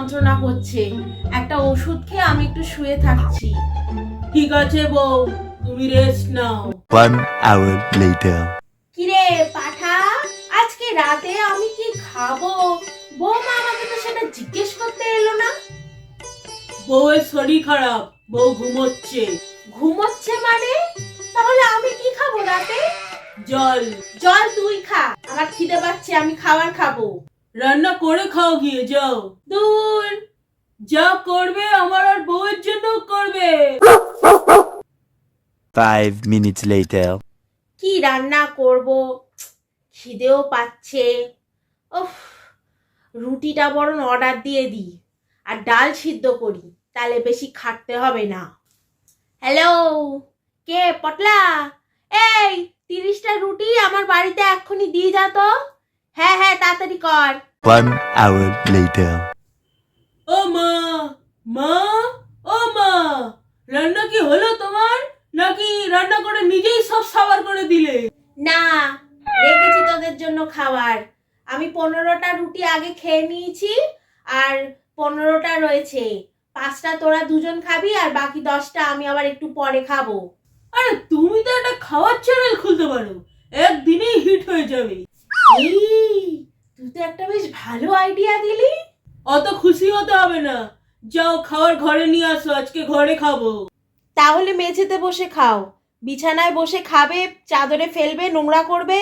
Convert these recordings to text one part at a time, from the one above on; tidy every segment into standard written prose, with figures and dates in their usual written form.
যন্ত্রণা করছে, একটা ওষুধ খেয়ে আমি একটু শুয়ে থাকছি। ঠিক আছে বউ, তুমি রেস্ট নাও। 1 hour later. কিরে পাঠা, আজকে রাতে আমি কি খাবো? বৌমা আমাকে তো সেটা জিজ্ঞেস করতে এলো না। বউয়ের শরীর খারাপ, বউ ঘুমোচ্ছে। ঘুমোচ্ছে মানে? তাহলে আমি কি খাবো রাতে? জল। জল তুই খা, আমার খিদে পাচ্ছে, আমি খাবার খাবো। রান্না করে খাও গিয়ে, যাও। দূর। যা করবে আমার আর বউয়ের জন্য করবে। 5 minutes later. কি রান্না করব, খিদেও পাচ্ছে। উফ, রুটিটা বরং অর্ডার দিয়ে দিই আর ডাল সিদ্ধ করি, তাহলে বেশি খাটতে হবে না। হ্যালো, কে? পটলা? এই 30টা রুটি আমার বাড়িতে এক্ষুনি দিয়ে যা তো। হ্যাঁ হ্যাঁ, তাড়াতাড়ি কর। 1 hour later. ও মা, মা, ও মা, রান্না কি হলো তোমার? নাকি রান্না করে নিজেই সব সাবার করে দিলে? না, রেখেছি তোদের জন্য খাবার। আমি 15টা রুটি আগে খেয়ে নিয়েছি, আর 15টা রয়েছে। 5টা তোরা দুজন খাবি, আর বাকি 10টা আমি আবার একটু পরে খাবো। আরে তুমি তো একটা খাওয়ার চ্যানেল খুলতে পারো, একদিনেই হিট হয়ে যাবে। এই, তুই তো একটা বেশ ভালো আইডিয়া দিলি। অত খুশি হতে হবে না, যাও খাবার ঘরে নিয়ে আসো, আজকে ঘরে খাবো। তাহলে মেঝেতে বসে খাও, বিছানায় বসে খাবে, চাদরে ফেলবে, নোংরা করবে।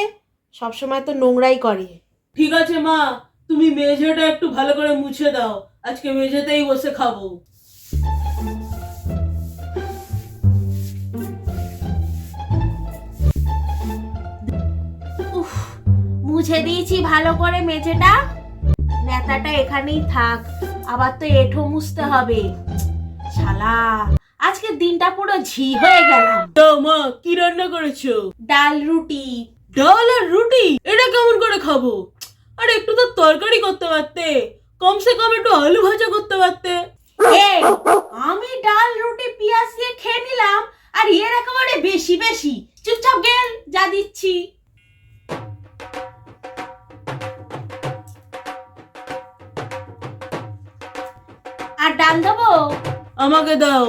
সবসময় তো নোংরাই করে। ঠিক আছে মা, তুমি মেঝেটা একটু ভালো করে মুছে দাও, আজকে মেঝেতেই বসে খাবো। উফ, মুছে দিয়েছি ভালো করে মেঝেটা। নেতাটা এখানেই থাক, আবার তো এঁঠো মুছতে হবে। শালা, আজকে দিনটা পুরো ঝি হয়ে গেলাম। তো মা, কি রান্না করেছো? ডাল রুটি। ডাল আর রুটি? এটা কেমন করে খাবো? আর একটু তো তরকারি করতে পারতে, কমসে কম একটু আলু ভাজা করতে পারতে। এই, আমি ডাল রুটি পেঁয়াজ দিয়ে খেয়ে নিলাম, আর এর একেবারে বেশি বেশি। চুপচাপ গেল, যা দিচ্ছি। আর ডাল দেবো? আমাকে দাও।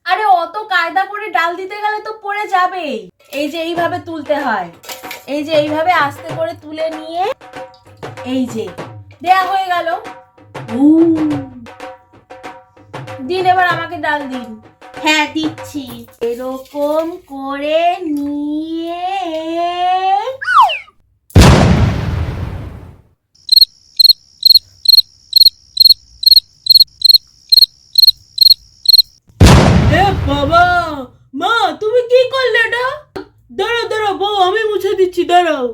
আরে অত কায়দা করে ডাল দিতে গেলে তো পড়ে যাবে। এই যে এইভাবে তুলতে হয়, এই যে এইভাবে আস্তে করে তুলে নিয়ে, এই যে দেয়া হয়ে গেল। দিন, এবার আমাকে ডাল দিন। হ্যাঁ দিচ্ছি, এরকম করে নিয়ে। এ বাবা, মা তুমি কি করলে এটা? দাঁড়াও দাঁড়াও বউ, আমি মুছে দিচ্ছি, দাঁড়াও।